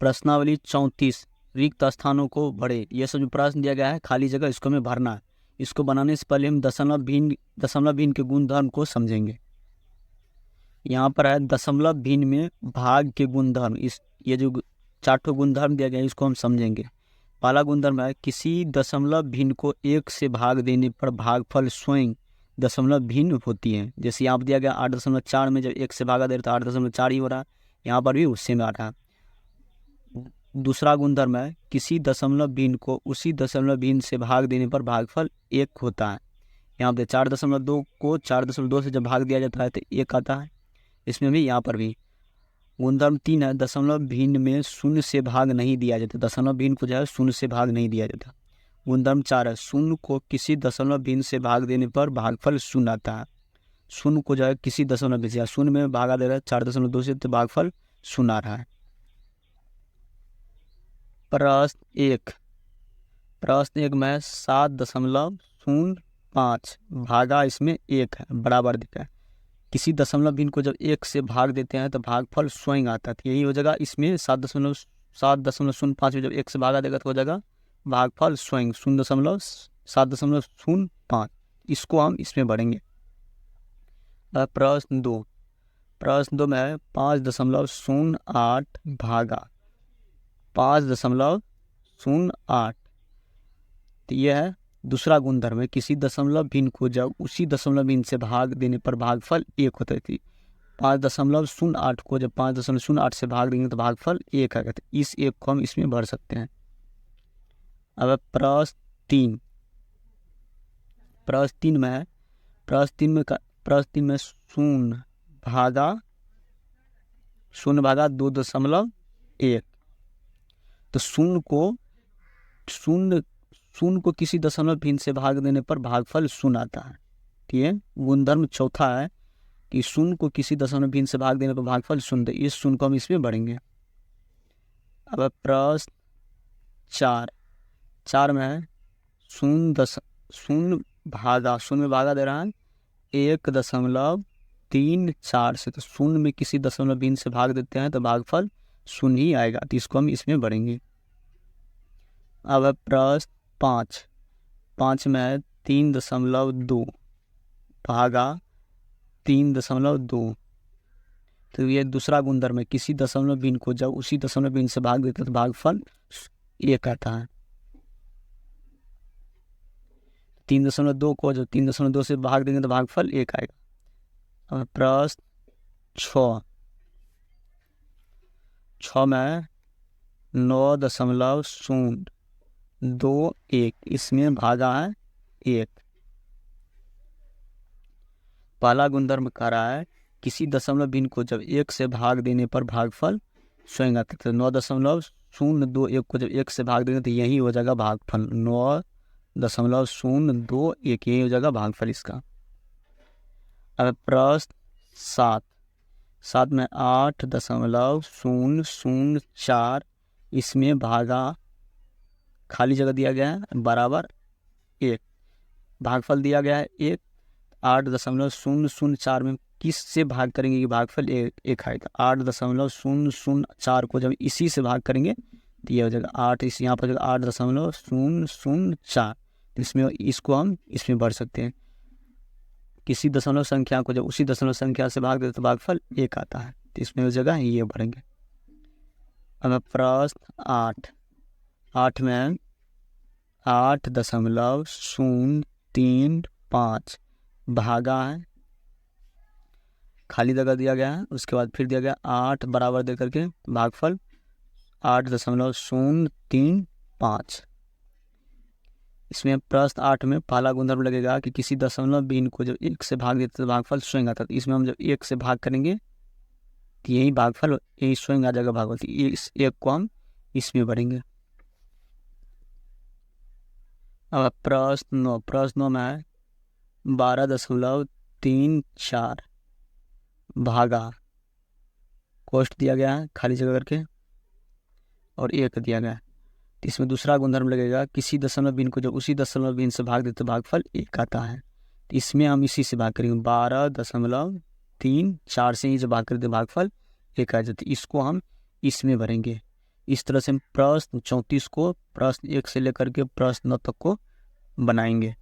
प्रश्नावली 34 रिक्त स्थानों को भरे। ये सब जो प्रश्न दिया गया है खाली जगह इसको हमें भरना है। इसको बनाने से पहले हम दशमलव भिन्न के गुणधर्म को समझेंगे। यहाँ पर है दशमलव भिन्न में भाग के गुणधर्म। ये जो चारों गुणधर्म दिया गया है इसको हम समझेंगे। पहला गुणधर्म है किसी दशमलव भिन्न को 1 से भाग देने पर भागफल स्वयं दशमलव भिन्न होती है। जैसे यहाँ पर दिया गया 8.4 में जब 1 से भागा दे रहा तो 8.4 ही हो रहा है, यहाँ पर भी उससे में आ रहा है। दूसरा गुणधर्म है किसी दशमलव भिन्न को उसी दशमलव भिन्न से भाग देने पर भागफल 1 होता है। यहाँ पे 4.2 को 4.2 से जब भाग दिया जाता है तो 1 आता है, इसमें भी यहाँ पर भी। गुणधर्म 3 है दशमलव भिन्न में शून्य से भाग नहीं दिया जाता। दशमलव भिन्न को जो है शून्य से भाग नहीं दिया जाता। गुणधर्म 4 है शून्य को किसी दशमलव भिन्न से भाग देने पर भागफल शून्य आता है। शून्य को जो है किसी दशमलव भिन्न से शून्य में भागा दे रहा है 4.2 से तो भागफल शून्य आ रहा है। प्रश्न 1 में 7.05 भागा इसमें 1 है बराबर दिखा है। किसी दशमलव भिन्न को जब 1 से भाग देते हैं तो भागफल स्वयं आता है। यही हो जाएगा इसमें 7.05 में जब 1 से भागा देगा तो हो जाएगा भागफल स्वयं 0.705। इसको हम इसमें भरेंगे। प्रश्न 2 में है 5.08 भागा 5.08। तो यह है दूसरा गुणधर्म है किसी दशमलव भिन्न को जब उसी दशमलव भिन्न से भाग देने पर भागफल 1 होता है। 5.08 को जब 5.08 से भाग देंगे तो भागफल 1 आएगा। तो इस 1 को हम इसमें भर सकते हैं। अब प्रश्न 3 में है प्रश्न 3 में 0 भागा 2.1। तो शून्य को किसी दशमलव भिन्न से भाग देने पर भागफल शून्य आता है। ठीक है। गुणधर्म चौथा है कि शून्य को किसी दशमलव भिन्न से भाग देने पर भागफल शून्य। इस शून्य को हम इसमें भरेंगे। अब प्रश्न 4 में है 0 भागा दे रहा है 1.34 से। तो शून्य में किसी दशमलव भिन्न से भाग देते हैं तो भागफल शून्य ही आएगा। तो इसको हम इसमें भरेंगे। अब प्रश्न 5 में है 3.2 भागा 3.2। तो ये दूसरा गुणधर्म है किसी दशमलव भिन्न को जब उसी दशमलव भिन्न से भाग देते हैं तो भागफल 1 आता है। 3.2 को जब 3.2 से भाग देंगे तो भागफल 1 आएगा। अब प्रश्न 6 में 9.021 इसमें भागा है 1। पहला गुणधर्म कह रहा है किसी दशमलव भिन्न को जब 1 से भाग देने पर भागफल स्वयं आता है। तो 9.021 को जब 1 से भाग देंगे तो यही हो जाएगा भागफल 9.021 यही हो जाएगा भागफल इसका। अब प्रश्न 7 में 8.004 इसमें भागा खाली जगह दिया गया है बराबर 1। भागफल दिया गया है 1। 8.004 में किस से भाग करेंगे कि भागफल 1 आएगा। 8.004 को जब इसी से भाग करेंगे तो ये हो जाएगा 8। यहाँ पर 8.004। इसमें इसको हम इसमें भर सकते हैं। किसी दशमलव संख्या को जब उसी दशमलव संख्या से भाग देते तो भागफल 1 आता है। तो इसमें हो जाएगा ये भरेंगे। अब प्रश्न 8 में 8.035 भागा है खाली जगह दिया गया है। उसके बाद फिर दिया गया 8 बराबर दे करके भागफल 8.035। इसमें प्रश्न 8 में पहला गुणधर्म लगेगा कि किसी दशमलव भिन्न को जब 1 से भाग देते तो भागफल स्वयं आता है। तो इसमें हम जब 1 से भाग करेंगे तो यही भागफल यही स्वयं आ जाएगा भागफल। तो इस 1 को हम इसमें भरेंगे। अब प्रश्न 9 में है 12.34 भागा कोष्ठ दिया गया है खाली जगह करके और 1 दिया गया है। तो इसमें दूसरा गुणधर्म लगेगा किसी दशमलव भिन्न को जब उसी दशमलव भिन्न से भाग देते तो भागफल 1 आता है। तो इसमें हम इसी से भाग करेंगे 12.34 से ही जब भाग करते भागफल 1 आ जाते। इसको हम इसमें भरेंगे। इस तरह से हम प्रश्न 34 को प्रश्न 1 से लेकर के प्रश्न 9 तक को बनाएंगे।